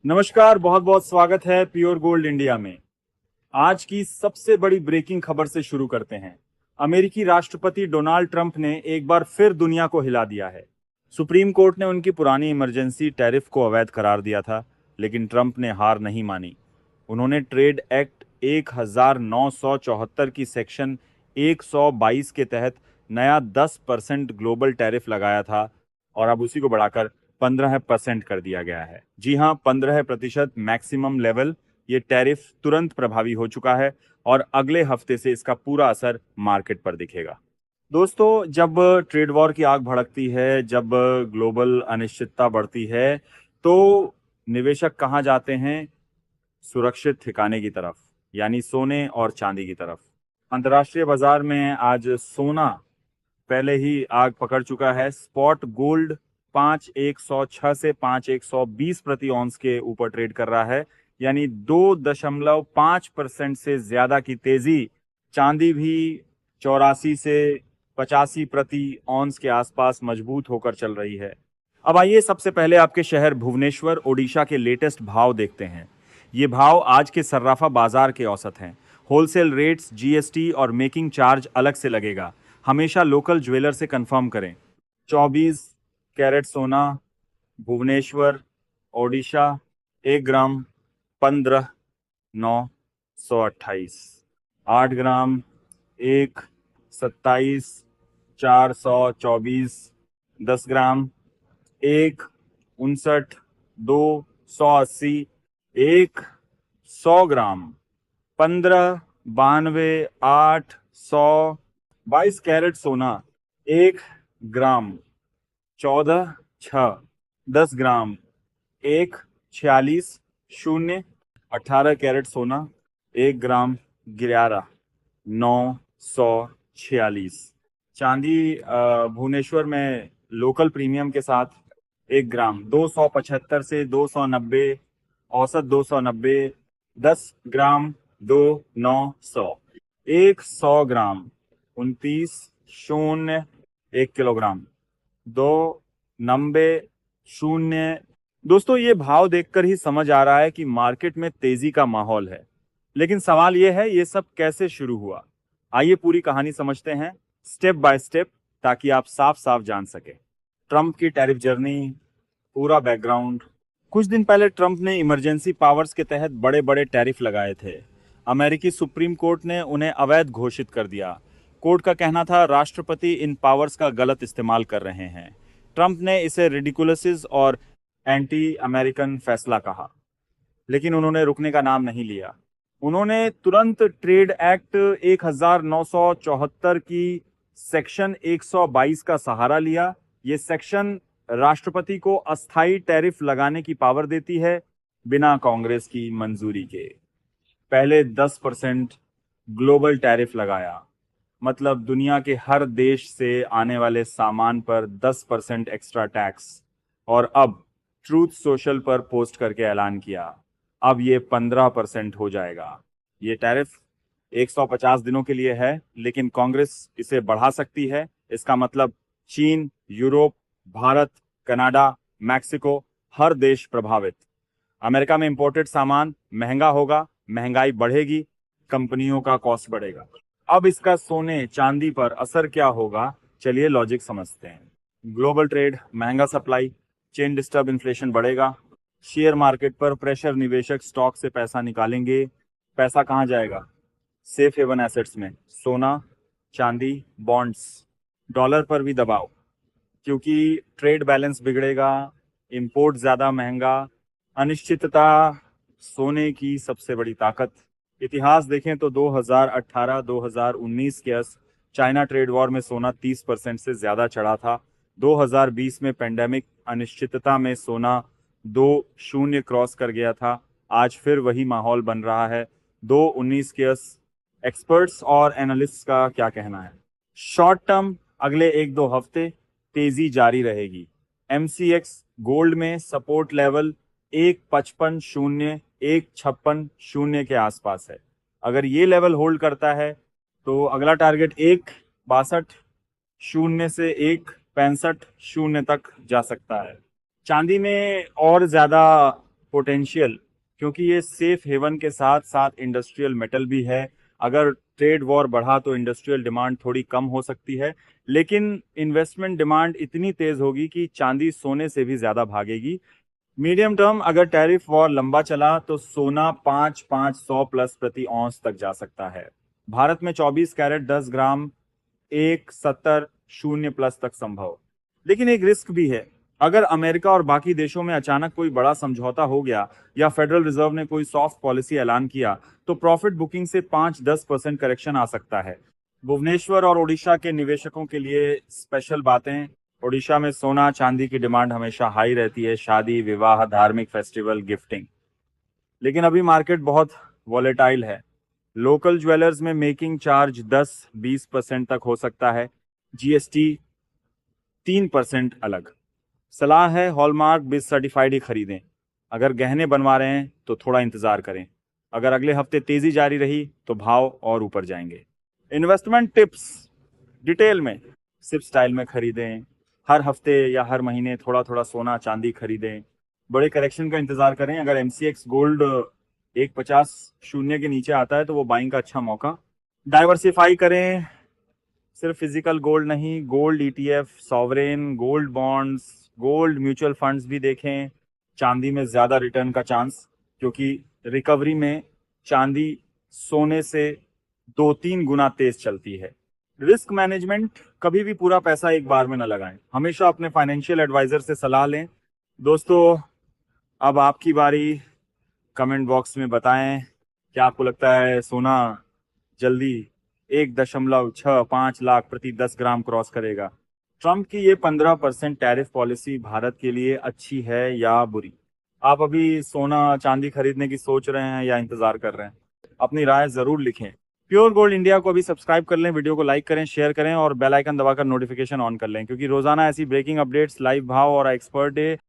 नमस्कार, बहुत बहुत स्वागत है प्योर गोल्ड इंडिया में। आज की सबसे बड़ी ब्रेकिंग खबर से शुरू करते हैं। अमेरिकी राष्ट्रपति डोनाल्ड ट्रंप ने एक बार फिर दुनिया को हिला दिया है। सुप्रीम कोर्ट ने उनकी पुरानी इमरजेंसी टैरिफ को अवैध करार दिया था, लेकिन ट्रंप ने हार नहीं मानी। उन्होंने ट्रेड एक्ट 1974 की सेक्शन 122 के तहत नया 10% ग्लोबल टैरिफ लगाया था और अब उसी को बढ़ाकर 15% कर दिया गया है। जी हाँ, 15% मैक्सिमम लेवल। ये टैरिफ तुरंत प्रभावी हो चुका है और अगले हफ्ते से इसका पूरा असर मार्केट पर दिखेगा। दोस्तों, जब ट्रेड वॉर की आग भड़कती है, जब ग्लोबल अनिश्चितता बढ़ती है, तो निवेशक कहाँ जाते हैं? सुरक्षित ठिकाने की तरफ, यानी सोने और चांदी की तरफ। अंतर्राष्ट्रीय बाजार में आज सोना पहले ही आग पकड़ चुका है। स्पॉट गोल्ड 5106 से 5120 प्रति ऑन्स के ऊपर ट्रेड कर रहा है, यानी 2.5% से ज्यादा की तेजी। चांदी भी 84 से 85 प्रति ऑन्स के आसपास मजबूत होकर चल रही है। अब आइए सबसे पहले आपके शहर भुवनेश्वर, ओडिशा के लेटेस्ट भाव देखते हैं। ये भाव आज के सर्राफा बाजार के औसत हैं। होलसेल रेट्स, जीएसटी और मेकिंग चार्ज अलग से लगेगा। हमेशा लोकल ज्वेलर से कंफर्म करें। 24 कैरेट सोना, भुवनेश्वर, ओडिशा, 1 ग्राम 15,928। 8 ग्राम 1,27,424। 10 ग्राम 1,59,280। 100 ग्राम 15,92,800। 22 कैरेट सोना, 1 ग्राम 14,600। 10 ग्राम 1,46,000। 18 कैरेट सोना, 1 ग्राम 11,946। चांदी भुवनेश्वर में लोकल प्रीमियम के साथ 1 ग्राम 275 से 290, औसत 290। 10 ग्राम 2,900। 100 ग्राम 29,000। 1 किलोग्राम 2,90,000। दोस्तों, ये भाव देखकर ही समझ आ रहा है कि मार्केट में तेजी का माहौल है। लेकिन सवाल ये है, ये सब कैसे शुरू हुआ? आइए पूरी कहानी समझते हैं स्टेप बाय स्टेप, ताकि आप साफ साफ जान सके ट्रंप की टैरिफ जर्नी, पूरा बैकग्राउंड। कुछ दिन पहले ट्रंप ने इमरजेंसी पावर्स के तहत बड़े बड़े टैरिफ लगाए थे। अमेरिकी सुप्रीम कोर्ट ने उन्हें अवैध घोषित कर दिया। कोर्ट का कहना था राष्ट्रपति इन पावर्स का गलत इस्तेमाल कर रहे हैं। ट्रंप ने इसे रिडिकुलसिस और एंटी अमेरिकन फैसला कहा, लेकिन उन्होंने रुकने का नाम नहीं लिया। उन्होंने तुरंत ट्रेड एक्ट 1974 की सेक्शन 122 का सहारा लिया। ये सेक्शन राष्ट्रपति को अस्थायी टैरिफ लगाने की पावर देती है, बिना कांग्रेस की मंजूरी के। पहले 10% ग्लोबल टैरिफ लगाया, मतलब दुनिया के हर देश से आने वाले सामान पर 10% एक्स्ट्रा टैक्स। और अब ट्रूथ सोशल पर पोस्ट करके ऐलान किया, अब ये 15% हो जाएगा। ये टैरिफ 150 दिनों के लिए है, लेकिन कांग्रेस इसे बढ़ा सकती है। इसका मतलब चीन, यूरोप, भारत, कनाडा, मैक्सिको, हर देश प्रभावित। अमेरिका में इंपोर्टेड सामान महंगा होगा, महंगाई बढ़ेगी, कंपनियों का कॉस्ट बढ़ेगा। अब इसका सोने चांदी पर असर क्या होगा? चलिए लॉजिक समझते हैं। ग्लोबल ट्रेड, महंगा सप्लाई, चेन डिस्टर्ब, इन्फ्लेशन बढ़ेगा। शेयर मार्केट पर प्रेशर, निवेशक स्टॉक से पैसा निकालेंगे। पैसा कहाँ जाएगा? सेफ हेवन एसेट्स में, सोना, चांदी, बॉन्ड्स। डॉलर पर भी दबाव, क्योंकि ट्रेड बैलेंस बिगड़ेगा, इंपोर्ट ज्यादा महंगा। अनिश्चितता सोने की सबसे बड़ी ताकत। इतिहास देखें तो 2018-2019 के चाइना ट्रेड वॉर में सोना 30% से ज्यादा चढ़ा था। 2020 में पेंडेमिक अनिश्चितता में सोना 2 शून्य क्रॉस कर गया था। आज फिर वही माहौल बन रहा है। 2019 के एक्सपर्ट्स और एनालिस्ट्स का क्या कहना है? शॉर्ट टर्म, अगले 1-2 हफ्ते तेजी जारी रहेगी। एमसीएक्स गोल्ड में सपोर्ट लेवल 1,55,000, 1,56,000 के आसपास है। अगर ये लेवल होल्ड करता है तो अगला टारगेट 1,62,000 से 1,65,000 तक जा सकता है। चांदी में और ज्यादा पोटेंशियल, क्योंकि ये सेफ हेवन के साथ साथ इंडस्ट्रियल मेटल भी है। अगर ट्रेड वॉर बढ़ा तो इंडस्ट्रियल डिमांड थोड़ी कम हो सकती है, लेकिन इन्वेस्टमेंट डिमांड इतनी तेज होगी कि चांदी सोने से भी ज्यादा भागेगी। मीडियम टर्म अगर टैरिफ वॉर लंबा चला तो सोना 5,500 प्लस प्रति औंस तक जा सकता है। भारत में 24 कैरेट 10 ग्राम 1,70,0 प्लस तक संभव। लेकिन एक रिस्क भी है। अगर अमेरिका और बाकी देशों में अचानक कोई बड़ा समझौता हो गया या फेडरल रिजर्व ने कोई सॉफ्ट पॉलिसी ऐलान किया तो प्रॉफिट बुकिंग से 5-10% करेक्शन आ सकता है। भुवनेश्वर और ओडिशा के निवेशकों के लिए स्पेशल बातें। ओडिशा में सोना चांदी की डिमांड हमेशा हाई रहती है, शादी विवाह धार्मिक फेस्टिवल गिफ्टिंग। लेकिन अभी मार्केट बहुत वॉलेटाइल है। लोकल ज्वेलर्स में मेकिंग चार्ज 10-20% तक हो सकता है, जीएसटी 3% अलग। सलाह है हॉलमार्क बिस सर्टिफाइड ही खरीदें। अगर गहने बनवा रहे हैं तो थोड़ा इंतजार करें। अगर अगले हफ्ते तेजी जारी रही तो भाव और ऊपर जाएंगे। इन्वेस्टमेंट टिप्स डिटेल में। सिप स्टाइल में खरीदें। हर हफ्ते या हर महीने थोड़ा थोड़ा सोना चांदी खरीदें। बड़े करेक्शन का इंतजार करें। अगर एमसीएक्स गोल्ड 1,50,0 के नीचे आता है तो वो बाइंग का अच्छा मौका। डाइवर्सिफाई करें, सिर्फ फिजिकल गोल्ड नहीं, gold ETF, sovereign gold bonds, gold mutual funds भी देखें। चांदी में ज्यादा रिटर्न का चांस, क्योंकि रिकवरी में चांदी सोने से 2-3 गुना तेज चलती है। रिस्क मैनेजमेंट, कभी भी पूरा पैसा एक बार में न लगाएं। हमेशा अपने फाइनेंशियल एडवाइजर से सलाह लें। दोस्तों, अब आपकी बारी। कमेंट बॉक्स में बताएं क्या आपको लगता है सोना जल्दी 1.65 लाख प्रति 10 ग्राम क्रॉस करेगा। ट्रम्प की ये 15% टैरिफ पॉलिसी भारत के लिए अच्छी है या बुरी? आप अभी सोना चांदी खरीदने की सोच रहे हैं या इंतजार कर रहे हैं? अपनी राय जरूर लिखें। प्योर गोल्ड इंडिया को अभी सब्सक्राइब कर लें, वीडियो को लाइक करें, शेयर करें और बेल आइकन दबाकर नोटिफिकेशन ऑन कर लें, क्योंकि रोजाना ऐसी ब्रेकिंग अपडेट्स, लाइव भाव और एक्सपर्ट डे